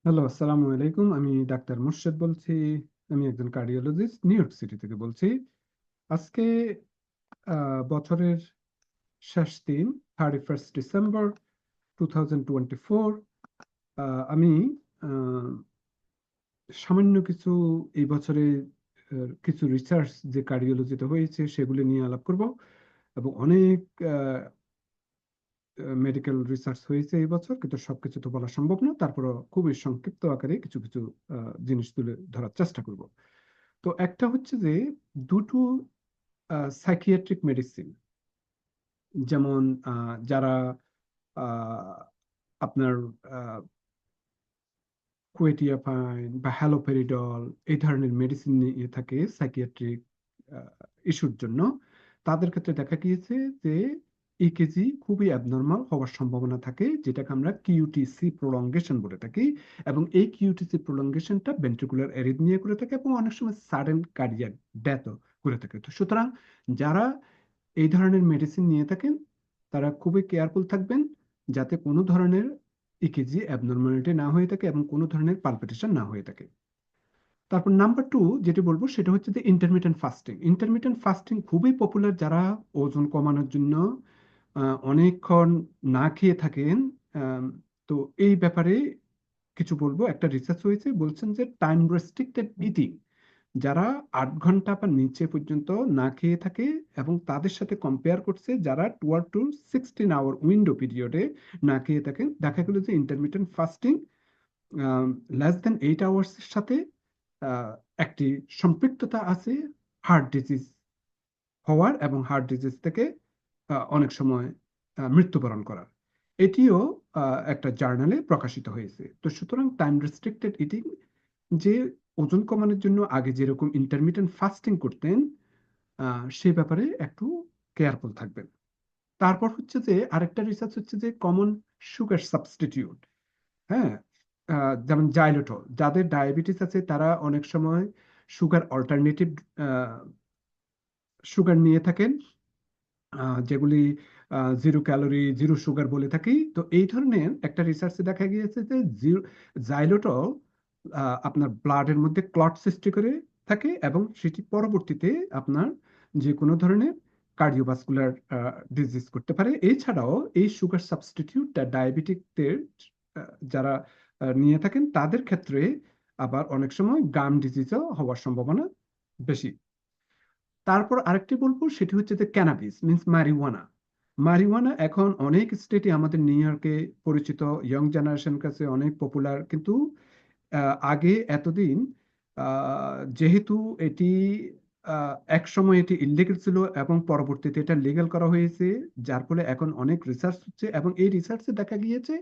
Hello, আসসালামু আলাইকুম। আমি ডাক্তার মোর্শেদ বলছি। আমি একজন কার্ডিওলজিস্ট, নিউ ইয়র্ক সিটি থেকে বলছি। আজকে বছরের শেষ দিন, 31 ডিসেম্বর 2024। আমি আহ, সামান্য কিছু এই বছরে কিছু রিসার্চ যে কার্ডিওলজিতে হয়েছে সেগুলি নিয়ে আলাপ করব। এবং অনেক মেডিকেল রিসার্চ হয়েছে এই বছর, কিন্তু সবকিছু তো বলা সম্ভব না। তারপরও খুবই সংক্ষিপ্ত আকারে কিছু কিছু জিনিস তুলে ধরার চেষ্টা করব। তো একটা হচ্ছে যে দুটো সাইকিয়াট্রিক মেডিসিন, যেমন যারা আহ, আপনার কোয়েটিয়াপাইন বা হ্যালোপেরিডল এই ধরনের মেডিসিন নিয়ে থাকে সাইকিয়াট্রিক ইস্যুর জন্য, তাদের ক্ষেত্রে দেখা গিয়েছে যে ইকেজি খুবই অ্যাবনর্মাল হওয়ার সম্ভাবনা থাকে, যেটাকে আমরা কিউটিসি প্রলঙ্গেশন বলে থাকি। এবং এই কিউটিসি প্রলঙ্গেশনটা ভেন্ট্রিকুলার অ্যারিথমিয়া করে থাকে এবং অনেক সময় সাডেন কার্ডিয়াক ডেথও করে থাকে। তো সুতরাং যারা এই ধরনের মেডিসিন নিয়ে থাকেন তারা খুবই কেয়ারফুল থাকবেন, যাতে কোনো ধরনের ইকেজি অ্যাবনর্মালিটি না হয়ে থাকে এবং কোনো ধরনের পালপিটেশন না হয়ে থাকে। তারপর নাম্বার টু যেটি বলবো সেটা হচ্ছে যে ইন্টারমিটেন্ট ফাস্টিং। ইন্টারমিটেন্ট ফাস্টিং খুবই পপুলার, যারা ওজন কমানোর জন্য অনেকক্ষণ না খেয়ে থাকেন। আম, তো এই ব্যাপারে কিছু বলবো। একটা রিসার্চ হয়েছে, বলছেন যে টাইম রেস্ট্রিক্টেড ইটিং, যারা 8 ঘন্টা বা নিচে পর্যন্ত না খেয়ে থাকে এবং তাদের সাথে কম্পেয়ার করছে যারা 12 to 16 আওয়ার উইন্ডো পিরিয়ডে না খেয়ে থাকেন, দেখা গেল যে ইন্টারমিটেন্ট ফাস্টিং less than 8 আওয়ার্সের সাথে আহ, একটি সম্পৃক্ততা আছে হার্ট ডিজিজ হওয়ার এবং হার্ট ডিজিজ থেকে অনেক সময় মৃত্যুবরণ করার। এটিও একটা জার্নালে প্রকাশিত হয়েছে। তো সুতরাং টাইম রেস্ট্রিক্টেড ইটিং, যে ওজন কমানোর জন্য আগে যেরকম ইন্টারমিটেন্ট ফাস্টিং করতেন, সে ব্যাপারে একটু কেয়ারফুল থাকবেন। তারপর হচ্ছে যে আরেকটা রিসার্চ হচ্ছে যে কমন সুগার সাবস্টিটিউট। হ্যাঁ, যেমন জাইলোটল, যাদের ডায়াবেটিস আছে তারা অনেক সময় সুগার অল্টারনেটিভ সুগার নিয়ে থাকেন, যেগুলি জিরো ক্যালোরি জিরো সুগার বলে থাকি। তো এই ধরনের একটা রিসার্চে দেখা গিয়েছে যে জাইলোটল আপনার ব্লাডের মধ্যে ক্লট সৃষ্টি করে থাকে এবং সেটি পরবর্তীতে আপনার যে কোনো ধরনের কার্ডিওভাস্কুলার ডিজিজ করতে পারে। এছাড়াও এই সুগার সাবস্টিটিউটটা ডায়াবেটিকদের যারা নিয়ে থাকেন তাদের ক্ষেত্রে আবার অনেক সময় গাম ডিজিজও হওয়ার সম্ভাবনা বেশি। তারপর আরেকটি বলবো, সেটি হচ্ছে যে ক্যানাবিস মিন্স মারিওয়ানা। মারিওয়ানা এখন অনেক স্টেটে, আমাদের নিউ ইয়র্কে পরিচিত, ইয়ং জেনারেশন কাছে অনেক পপুলার। কিন্তু আগে এতদিন যেহেতু এটি এক সময় এটি ইলিগাল ছিল এবং পরবর্তীতে এটা লিগ্যাল করা হয়েছে, যার ফলে এখন অনেক রিসার্চ হচ্ছে এবং এই রিসার্চে দেখা গিয়েছে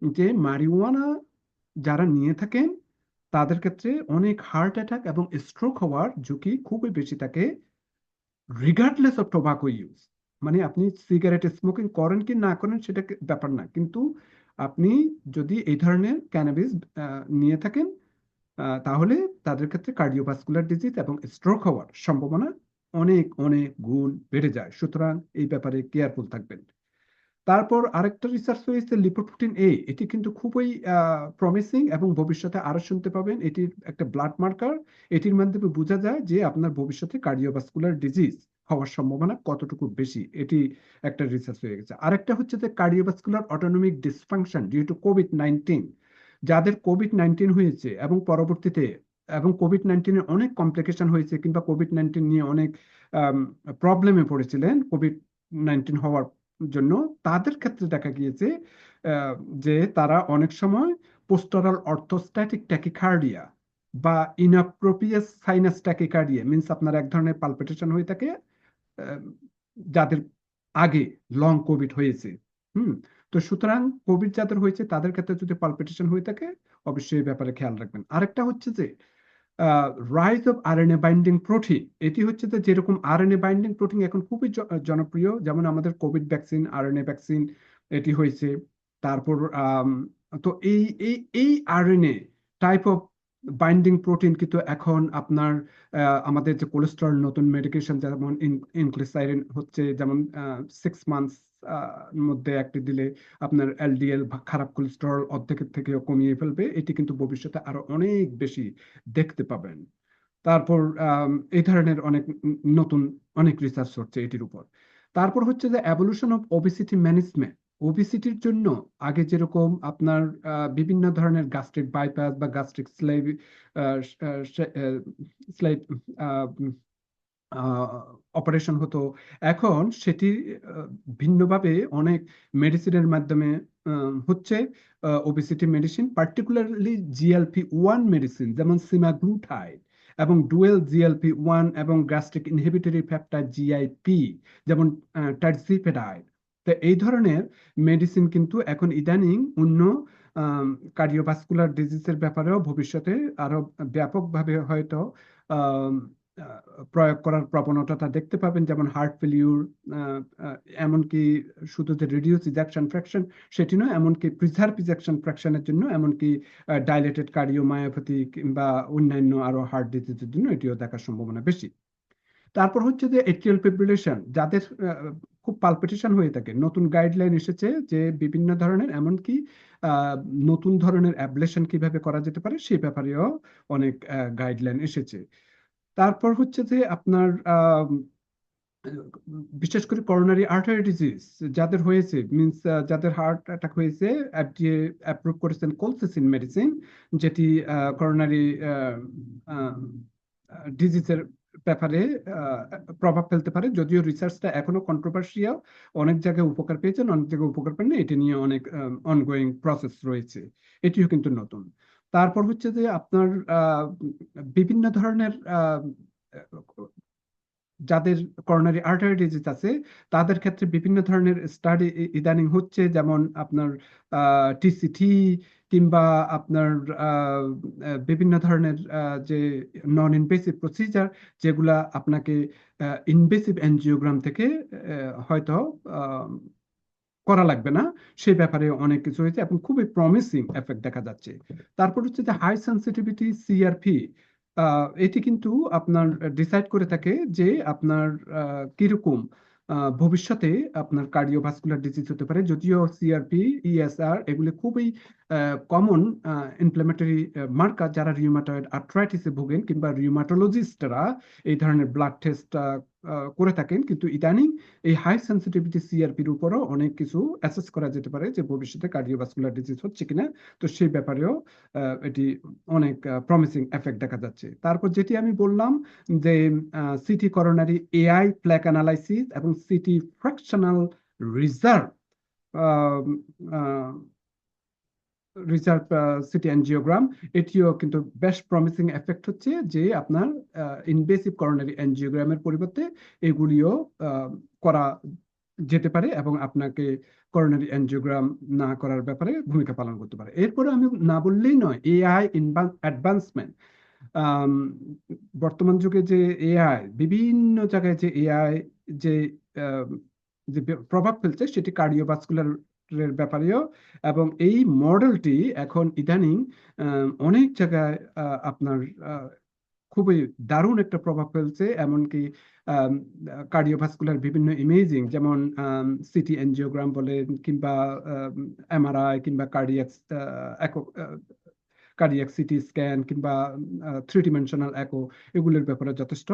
যে মারিওয়ানা যারা নিয়ে থাকেন তাদের ক্ষেত্রে অনেক হার্ট অ্যাটাক এবং স্ট্রোক হওয়ার ঝুঁকি খুবই বেশি থাকে, রিগার্ডলেস অফ টোবাকো ইউজ। মানে আপনি সিগারেট স্মোকিং করেন কি না করেন সেটা ব্যাপার না, কিন্তু আপনি যদি এই ধরনের ক্যানাবিস নিয়ে থাকেন, তাহলে তাদের ক্ষেত্রে কার্ডিওভাস্কুলার ডিজিজ এবং স্ট্রোক হওয়ার সম্ভাবনা অনেক অনেক গুণ বেড়ে যায়। সুতরাং এই ব্যাপারে কেয়ারফুল থাকবেন। তারপর আরেকটা রিসার্চ হয়েছে লিপোপ্রোটিন এ। এটি কিন্তু খুবই প্রমিসিং এবং ভবিষ্যতে আরো শুনতে পাবেন। এটির একটা ব্লাড মার্কার, এটির মাধ্যমে বোঝা যায় যে আপনার ভবিষ্যতে কার্ডিওভাস্কুলার ডিজিজ হওয়ার সম্ভাবনা কতটুকু বেশি। এটি একটা রিসার্চ হয়ে গেছে। আরেকটা হচ্ছে যে cardiovascular autonomic dysfunction due to কোভিড-19, যাদের কোভিড-19 হয়েছে এবং পরবর্তীতে এবং কোভিড-19 অনেক কমপ্লিকেশন হয়েছে কিংবা কোভিড-19 নিয়ে অনেক প্রবলেমে পড়েছিলেন কোভিড-19 হওয়ার জন্য, তাদের ক্ষেত্রে দেখা গিয়েছে আহ, যে তারা অনেক সময় পোস্টারাল অর্থোস্ট্যাটিক ট্যাকিকার্ডিয়া বা ইনঅ্যাপ্রোপ্রিয়েট সাইনাস ট্যাকিকার্ডিয়া মিন্স আপনার এক ধরনের পালপিটেশন হয়ে থাকে আহ, যাদের আগে লং কোভিড হয়েছে। হুম। তো সুতরাং কোভিড যাদের হয়েছে তাদের ক্ষেত্রে যদি পালপিটেশন হয়ে থাকে, অবশ্যই এই ব্যাপারে খেয়াল রাখবেন। আরেকটা হচ্ছে যে rise of RNA binding protein. এটি হচ্ছে যে যেরকম আরএনএ বাইন্ডিং প্রোটিন এখন খুবই জনপ্রিয়, যেমন আমাদের কোভিড ভ্যাকসিন আরএনএ ভ্যাকসিন এটি হয়েছে। তারপর তো এই এই এই RNA type of binding protein কিন্তু এখন আপনার আমাদের যে কোলেস্টেরল নতুন মেডিকেশন যেমন ইনক্লিসাইরিন হচ্ছে, যেমন 6 মান্থস মধ্যে একটি দিলে আপনার এলডিএল খারাপ কোলেস্টেরল অর্ধেকের থেকেও কমিয়ে ফেলবে। এটি কিন্তু ভবিষ্যতে আরো অনেক বেশি দেখতে পাবেন। তারপর এই ধরনের অনেক নতুন অনেক রিসার্চ হচ্ছে এটির উপর। তারপর হচ্ছে যে অ্যাভলিউশন অফ ওবেসিটি ম্যানেজমেন্ট। ওবেসিটির জন্য আগে যেরকম আপনার বিভিন্ন ধরনের গাস্ট্রিক বাইপাস বা গাস্ট্রিক স্লেভ স্লেভ অপারেশন হতো, এখন সেটি ভিন্নভাবে অনেক মেডিসিনের মাধ্যমে হচ্ছে। Obesity medicine, particularly GLP-1 medicine যেমন সিমাগ্লুটাইড এবং ডুয়েল GLP-1 এবং গ্যাস্ট্রিক ইনহিবিটরি পেপটাইড GIP যেমন টার্জিপেটাইড। তো এই ধরনের মেডিসিন কিন্তু এখন ইদানিং অন্য কার্ডিওভাস্কুলার ডিজিজের ব্যাপারেও ভবিষ্যতে আরো ব্যাপকভাবে হয়তো আহ, প্রয়োগ করার প্রবণতাটা দেখতে পাবেন, যেমন হার্ট ফেলিউর, এমনকি শুধু যে রিডিউস ইজেকশন ফ্র্যাকশন সেটি নয়, এমনকি প্রিজার্ভ ইজেকশন ফ্র্যাকশনের জন্য, এমনকি ডাইলেটেড কার্ডিওমায়োপ্যাথি কিংবা অন্যান্য আরো হার্ট ডিজিজের জন্য এটিও দেখার সম্ভাবনা বেশি। তারপর হচ্ছে যে এট্রিয়াল ফিব্রিলেশন, যাদের খুব পালপিটেশন হয়ে থাকে, নতুন গাইডলাইন এসেছে যে বিভিন্ন ধরনের, এমনকি নতুন ধরনের অ্যাবলেশন কিভাবে করা যেতে পারে সেই ব্যাপারেও অনেক গাইডলাইন এসেছে। তারপর হচ্ছে যে আপনার বিশেষ করে করোনারি আর্টারি ডিজিজ যাদের হয়েছে, মিনস যাদের হার্ট অ্যাটাক হয়েছে, FDA অ্যাপ্রুভ করেছেন কোলসিসিন মেডিসিন, যেটি করোনারি ডিজিজের ব্যাপারে প্রভাব ফেলতে পারে। যদিও রিসার্চটা এখনো কন্ট্রোভার্সিয়াল, অনেক জায়গায় উপকার পেয়েছেন, অনেক জায়গায় উপকার পাননি, এটি নিয়ে অনেক অনগোয়িং প্রসেস রয়েছে, এটিও কিন্তু নতুন। তারপর হচ্ছে যে আপনার বিভিন্ন ধরনের যাদের করোনারি আর্টারি ডিজিজ আছে তাদের ক্ষেত্রে বিভিন্ন ধরনের স্টাডি ইদানিং হচ্ছে, যেমন আপনার TCT কিংবা আপনার বিভিন্ন ধরনের যে নন ইনভেসিভ প্রসিজার, যেগুলা আপনাকে ইনভেসিভ এনজিওগ্রাম থেকে হয়তো করা লাগবে না, সেই ব্যাপারে অনেক কিছু হয়েছে এবং খুবই প্রমিসিং এফেক্ট দেখা যাচ্ছে। তারপর হচ্ছে যে হাই সেন্সিটিভিটি CRP, এটি কিন্তু আপনার ডিসাইড করে থাকে যে আপনার কিরকম ভবিষ্যতে আপনার কার্ডিওভাস্কুলার ডিজিজ হতে পারে। যদিও CRP, ESR এগুলি খুবই কমন ইনফ্ল্যামেটরি মার্কার, যারা রিউমাটয়েড আর্থ্রাইটিসে ভোগেন কিংবা রিউমাটোলজিস্টরা এই ধরনের ব্লাড টেস্ট করে থাকেন। কিন্তু ইদানিং এই হাই সেন্সিটিভিটি CRPর উপরও অনেক কিছু অ্যাসেস করা যেতে পারে যে ভবিষ্যতে কার্ডিওভাস্কুলার ডিজিজ হচ্ছে কিনা। তো সেই ব্যাপারেও এটি অনেক প্রমিসিং এফেক্ট দেখা যাচ্ছে। তারপর যেটি আমি বললাম যে সিটি করোনারি AI প্ল্যাক অ্যানালাইসিস এবং city fractional reserve research city angiogram, এটিও কিন্তু বেশ প্রমিসিং এফেক্ট হচ্ছে যে আপনার ইনভেসিভ করোনারি এনজিওগ্রামের পরিবর্তে এগুলিও করা যেতে পারে এবং আপনাকে করোনারি এনজিওগ্রাম না করার ব্যাপারে ভূমিকা পালন করতে পারে। এরপরে আমি না বললেই নয়, AI অ্যাডভান্সমেন্ট। বর্তমান যুগে যে AI বিভিন্ন জায়গায় যে AI যে যে প্রভাব ফেলছে সেটি কার্ডিওভাস্কুলার এর ব্যাপারেও, এবং এই মডেলটি এখন ইদানিং অনেক জায়গায় আপনার খুবই দারুণ একটা প্রভাব ফেলছে। এমনকি কার্ডিওভাস্কুলার বিভিন্ন ইমেজিং, যেমন সিটি এনজিওগ্রাম বলেন কিংবা MRI কিংবা কার্ডিয়াক সিটি স্ক্যান কিংবা 3 ডিমেনশনাল একো, এগুলোর ব্যাপারে যথেষ্ট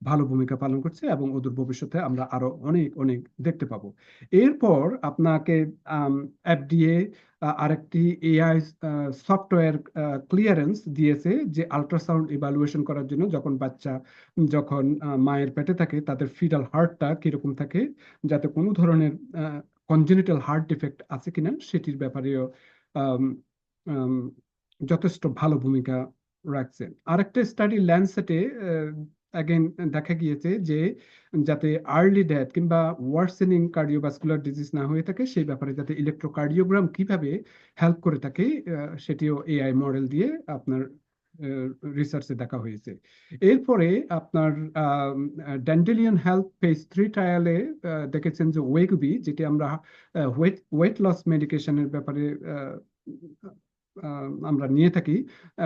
ভালো ভূমিকা পালন করছে এবং অদূর ভবিষ্যতে আমরা আরো অনেক অনেক দেখতে পাবো। এরপর আপনাকে FDA আরেকটি AI সফটওয়্যার ক্লিয়ারেন্স দিয়েছে যে আল্ট্রাসাউন্ড ইভালুয়েশন করার জন্য, যখন বাচ্চা যখন মায়ের পেটে থাকে তাদের ফিটাল হার্টটা কিরকম থাকে, যাতে কোনো ধরনের কনজেনিটাল হার্ট ডিফেক্ট আছে কিনা সেটির ব্যাপারেও আম, আম, যথেষ্ট ভালো ভূমিকা রাখছে। আরেকটা স্টাডি ল্যান্সেটে অ্যাগেন দেখা গিয়েছে যে যাতে আর্লি ডেথ কিংবা ওয়ার্সেনিং কার্ডিওভাস্কুলার ডিজিজ না হয়ে থাকে সেই ব্যাপারে যাতে ইলেকট্রোকার্ডিওগ্রাম কিভাবে হেল্প করে থাকে, সেটিও AI মডেল দিয়ে আপনার রিসার্চে দেখা হয়েছে। এরপরে আপনার ড্যান্ডেলিয়ন হেলথ ফেজ 3 ট্রায়ালে দেখেছেন যে ওয়েগবি, যেটি আমরা ওয়েট লস মেডিকেশনের ব্যাপারে আমরা নিয়ে থাকি,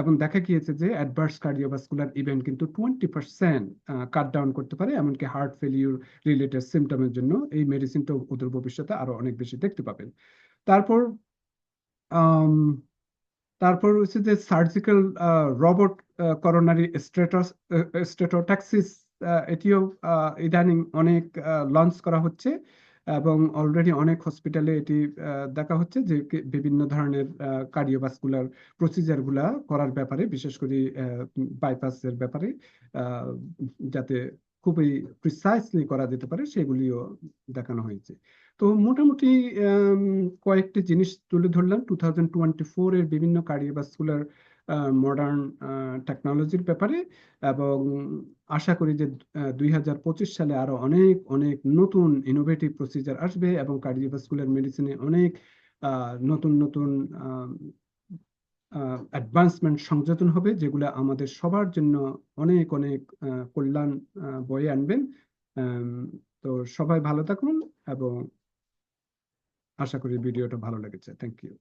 এবং দেখা গিয়েছে যে অ্যাডভার্স কার্ডিওভাস্কুলার ইভেন্ট কিন্তু 20% কাট ডাউন করতে পারে, এমনকি হার্ট ফেলিউর রিলেটেড সিমটমের জন্য এই মেডিসিনটা অদূর ভবিষ্যতে আরো অনেক বেশি দেখতে পাবেন। তারপর আম, তারপর হচ্ছে যে সার্জিক্যাল রোবট করোনারি স্টেটোট্যাক্সিস, এটিও ইদানিং অনেক লঞ্চ করা হচ্ছে, এবং অলরেডি অনেক হসপিটালে এটি দেখা হচ্ছে যে বিভিন্ন ধরনের কার্ডিওভাস্কুলার প্রসিজার গুলা করার ব্যাপারে, বিশেষ করে বাইপাসের ব্যাপারে, আহ, যাতে খুবই প্রিসাইসলি করা যেতে পারে সেগুলিও দেখানো হয়েছে। তো মোটামুটি আম, কয়েকটি জিনিস তুলে ধরলাম 2024 এর বিভিন্ন কার্ডিওভাস্কুলার মডার্ন টেকনোলজির ব্যাপারে, এবং আশা করি যে 2025 সালে আরো অনেক অনেক নতুন ইনোভেটিভ প্রসিজার আসবে, এবং কার্ডিওভাস্কুলার মেডিসিনে অনেক নতুন নতুন অ্যাডভান্সমেন্ট সংযোজন হবে, যেগুলো আমাদের সবার জন্য অনেক অনেক কল্যাণ বয়ে আনবেন। আম, তো সবাই ভালো থাকুন, এবং আশা করি ভিডিওটা ভালো লেগেছে। Thank you.